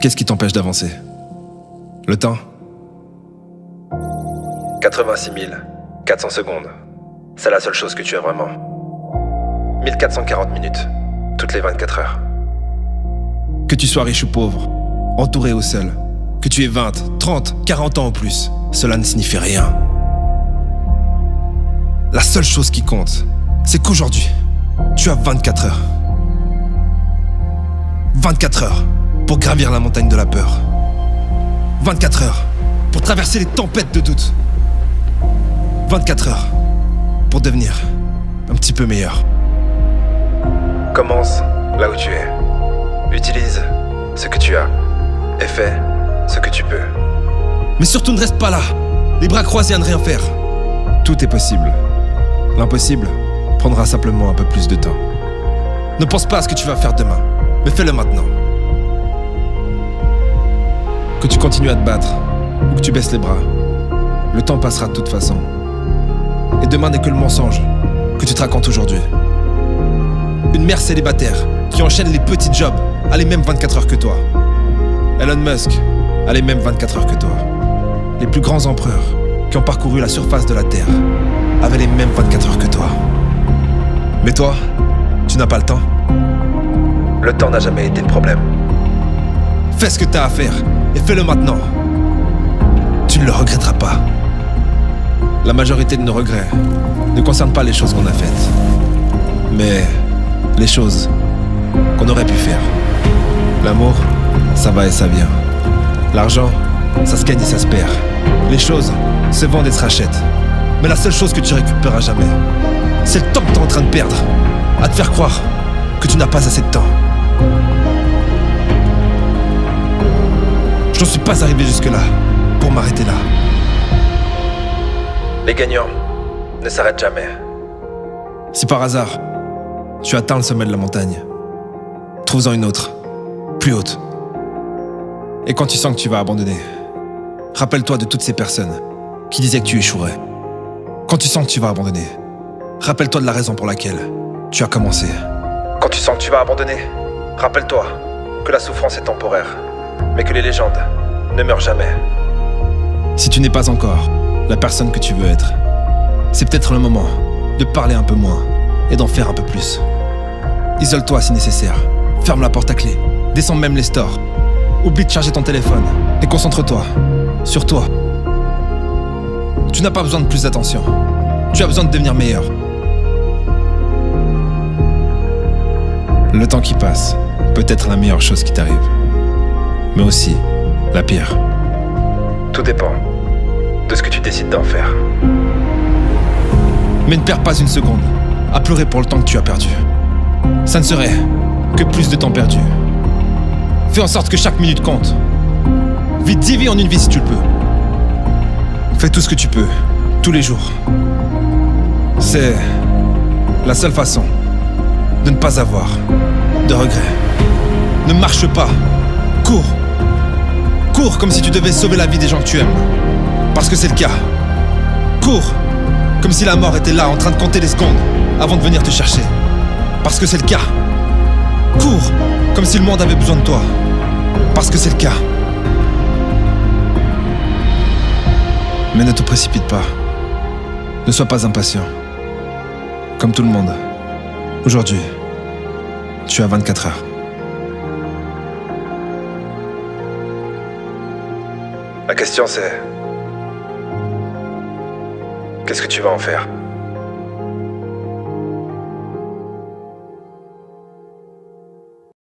Qu'est-ce qui t'empêche d'avancer? Le temps? 86 400 secondes. C'est la seule chose que tu as vraiment. 1440 minutes, toutes les 24 heures. Que tu sois riche ou pauvre, entouré ou seul, que tu aies 20, 30, 40 ans ou plus, cela ne signifie rien. La seule chose qui compte, c'est qu'aujourd'hui, tu as 24 heures. 24 heures pour gravir la montagne de la peur. 24 heures pour traverser les tempêtes de doute. 24 heures pour devenir un petit peu meilleur. Commence là où tu es. Utilise ce que tu as et fais ce que tu peux. Mais surtout ne reste pas là, les bras croisés à ne rien faire. Tout est possible. L'impossible prendra simplement un peu plus de temps. Ne pense pas à ce que tu vas faire demain, mais fais-le maintenant. Que tu continues à te battre ou que tu baisses les bras, le temps passera de toute façon. Et demain n'est que le mensonge que tu te racontes aujourd'hui. Une mère célibataire qui enchaîne les petits jobs a les mêmes 24 heures que toi. Elon Musk a les mêmes 24 heures que toi. Les plus grands empereurs qui ont parcouru la surface de la Terre avaient les mêmes 24 heures que toi. Mais toi, tu n'as pas le temps. Le temps n'a jamais été le problème. Fais ce que t'as à faire et fais-le maintenant. Tu ne le regretteras pas. La majorité de nos regrets ne concernent pas les choses qu'on a faites, mais les choses qu'on aurait pu faire. L'amour, ça va et ça vient. L'argent, ça se gagne et ça se perd. Les choses se vendent et se rachètent. Mais la seule chose que tu récupéreras jamais, c'est le temps que tu es en train de perdre à te faire croire que tu n'as pas assez de temps. Je n'en suis pas arrivé jusque-là pour m'arrêter là. Les gagnants ne s'arrêtent jamais. Si par hasard, tu atteins le sommet de la montagne, trouve-en une autre, plus haute. Et quand tu sens que tu vas abandonner, rappelle-toi de toutes ces personnes qui disaient que tu échouerais. Quand tu sens que tu vas abandonner, rappelle-toi de la raison pour laquelle tu as commencé. Quand tu sens que tu vas abandonner, rappelle-toi que la souffrance est temporaire, mais que les légendes ne meurent jamais. Si tu n'es pas encore la personne que tu veux être, c'est peut-être le moment de parler un peu moins et d'en faire un peu plus. Isole-toi si nécessaire, ferme la porte à clé, descends même les stores, oublie de charger ton téléphone et concentre-toi sur toi. Tu n'as pas besoin de plus d'attention, tu as besoin de devenir meilleur. Le temps qui passe peut être la meilleure chose qui t'arrive, mais aussi la pire. Tout dépend de ce que tu décides d'en faire. Mais ne perds pas une seconde à pleurer pour le temps que tu as perdu. Ça ne serait que plus de temps perdu. Fais en sorte que chaque minute compte. Vis 10 vies en une vie si tu le peux. Fais tout ce que tu peux, tous les jours. C'est la seule façon de ne pas avoir de regrets. Ne marche pas, cours. Cours comme si tu devais sauver la vie des gens que tu aimes. Parce que c'est le cas. Cours comme si la mort était là en train de compter les secondes avant de venir te chercher. Parce que c'est le cas. Cours comme si le monde avait besoin de toi. Parce que c'est le cas. Mais ne te précipite pas. Ne sois pas impatient. Comme tout le monde. Aujourd'hui, tu as 24 heures. La question c'est... qu'est-ce que tu vas en faire ?